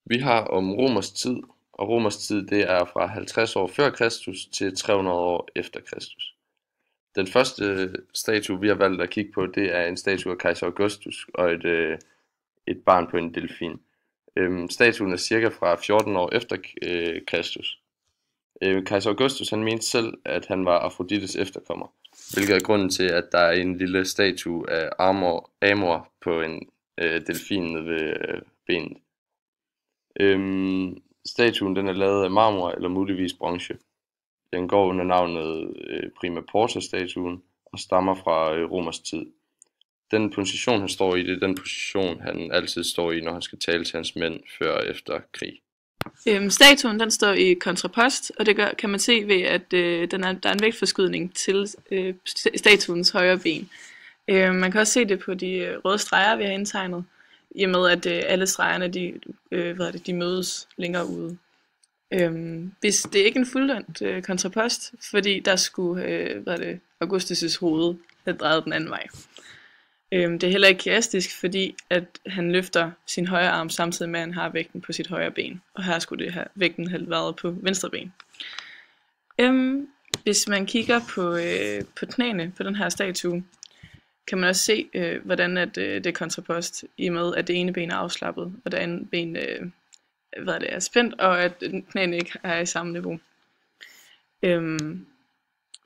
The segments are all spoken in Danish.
Vi har om romersk tid, og romersk tid det er fra 50 år før Kristus til 300 år efter Kristus. Den første statue, vi har valgt at kigge på, det er en statue af kejser Augustus og et barn på en delfin. Statuen er cirka fra 14 år efter Kristus. Kejser Augustus han mente selv, at han var Afrodites efterkommer, hvilket er grunden til, at der er en lille statue af Amor på en delfin nede ved benet. Statuen den er lavet af marmor eller muligvis bronze. Den går under navnet Prima Porta-statuen og stammer fra romersk tid. Den position han står i, det er den position han altid står i, når han skal tale til hans mænd før og efter krig. Statuen den står i kontrapost, og det kan man se ved, at der er en vægtforskydning til statuens højre ben. Man kan også se det på de røde streger, vi har indtegnet, i og med at alle stregerne de mødes længere ude. Hvis det er ikke en fuldendt kontrapost, fordi der skulle Augustus' hoved have drejet den anden vej. Det er heller ikke kiastisk, fordi at han løfter sin højre arm samtidig med at han har vægten på sit højre ben, og her skulle vægten have været på venstre ben. Hvis man kigger på knæene på den her statue, kan man også se hvordan at det er kontrapost, i med at det ene ben er afslappet og det andet ben er spændt, og at knæene ikke er i samme niveau.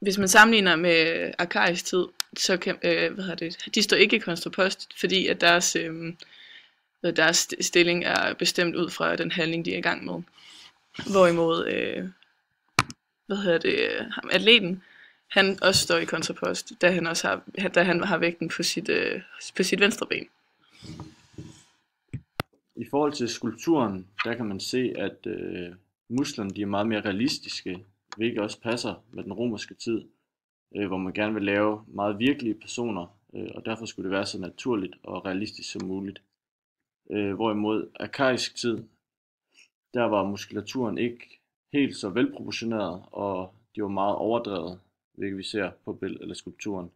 Hvis man sammenligner med arkaisk tid, så kan de står ikke i kontrapost, fordi at deres stilling er bestemt ud fra den handling de er i gang med. Hvorimod atleten han også står i kontrapost, da han har vægten på sit venstre ben. I forhold til skulpturen, der kan man se, at musklerne de er meget mere realistiske, hvilket også passer med den romerske tid, hvor man gerne vil lave meget virkelige personer, og derfor skulle det være så naturligt og realistisk som muligt. Hvorimod arkaisk tid, der var muskulaturen ikke helt så velproportioneret, og de var meget overdrevet, hvilket vi ser på eller skulpturen.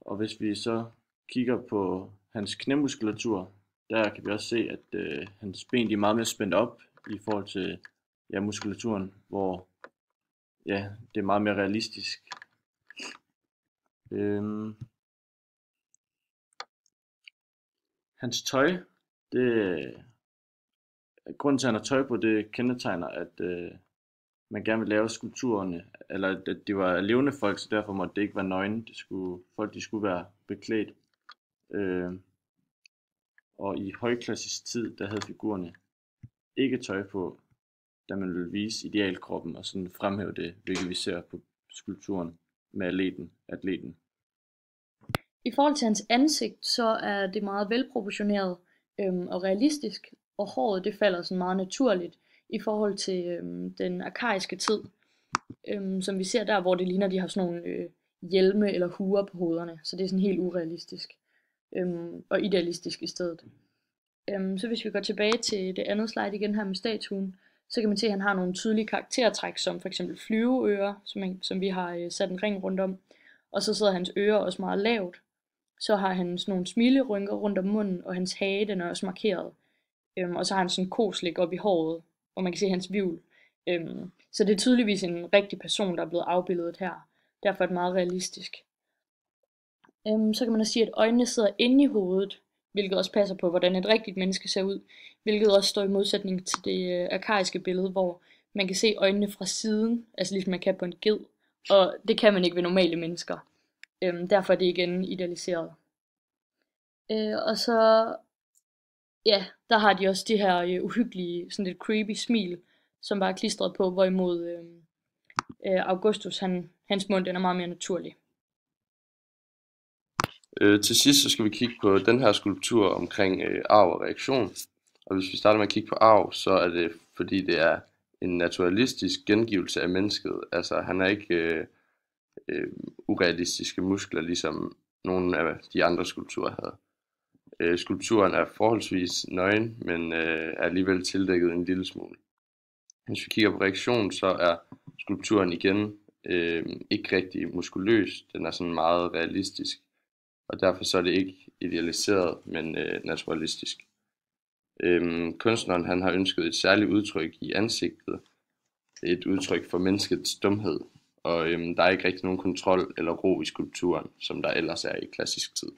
Og hvis vi så kigger på hans knæmuskulatur, der kan vi også se, at hans ben de er meget mere spændt op i forhold til muskulaturen, hvor det er meget mere realistisk. Hans tøj, grunden til at han har tøj på, det kendetegner, at man gerne vil lave skulpturerne, eller at de var levende folk, så derfor måtte det ikke være nøgne. Folk skulle være beklædt. Og i højklassisk tid, der havde figurerne ikke tøj på, da man ville vise idealkroppen og sådan fremhæve det, hvilket vi ser på skulpturen med atleten. I forhold til hans ansigt, så er det meget velproportioneret og realistisk, og håret det falder sådan meget naturligt i forhold til den arkaiske tid, som vi ser der, hvor det ligner, de har sådan nogle hjelme eller huer på hovederne, så det er sådan helt urealistisk og idealistisk i stedet. Så hvis vi går tilbage til det andet slide igen her med statuen, så kan man se, at han har nogle tydelige karaktertræk, som for eksempel flyveører, som vi har sat en ring rundt om, og så sidder hans ører også meget lavt. Så har han sådan nogle smilerynker rundt om munden, og hans hage den er også markeret. Og så har han sådan en koslik op i håret, og man kan se hans hvivl. Så det er tydeligvis en rigtig person, der er blevet afbildet her. Derfor er det meget realistisk. Så kan man også sige, at øjnene sidder inde i hovedet, hvilket også passer på, hvordan et rigtigt menneske ser ud. Hvilket også står i modsætning til det arkaiske billede, hvor man kan se øjnene fra siden, altså ligesom man kan på en ged. Og det kan man ikke ved normale mennesker. Derfor er det igen idealiseret. Og så, der har de også de her uhyggelige, sådan lidt creepy smil, som bare er klistret på, hvorimod Augustus, hans mund, den er meget mere naturlig. Til sidst så skal vi kigge på den her skulptur omkring arv og reaktion. Og hvis vi starter med at kigge på arv, så er det fordi det er en naturalistisk gengivelse af mennesket. Altså han har ikke urealistiske muskler, ligesom nogle af de andre skulpturer havde. Skulpturen er forholdsvis nøgen, men er alligevel tildækket en lille smule. Hvis vi kigger på reaktion, så er skulpturen igen ikke rigtig muskuløs. Den er sådan meget realistisk, og derfor så er det ikke idealiseret, men naturalistisk. Kunstneren han har ønsket et særligt udtryk i ansigtet, et udtryk for menneskets dumhed, og der er ikke rigtig nogen kontrol eller ro i skulpturen, som der ellers er i klassisk tid.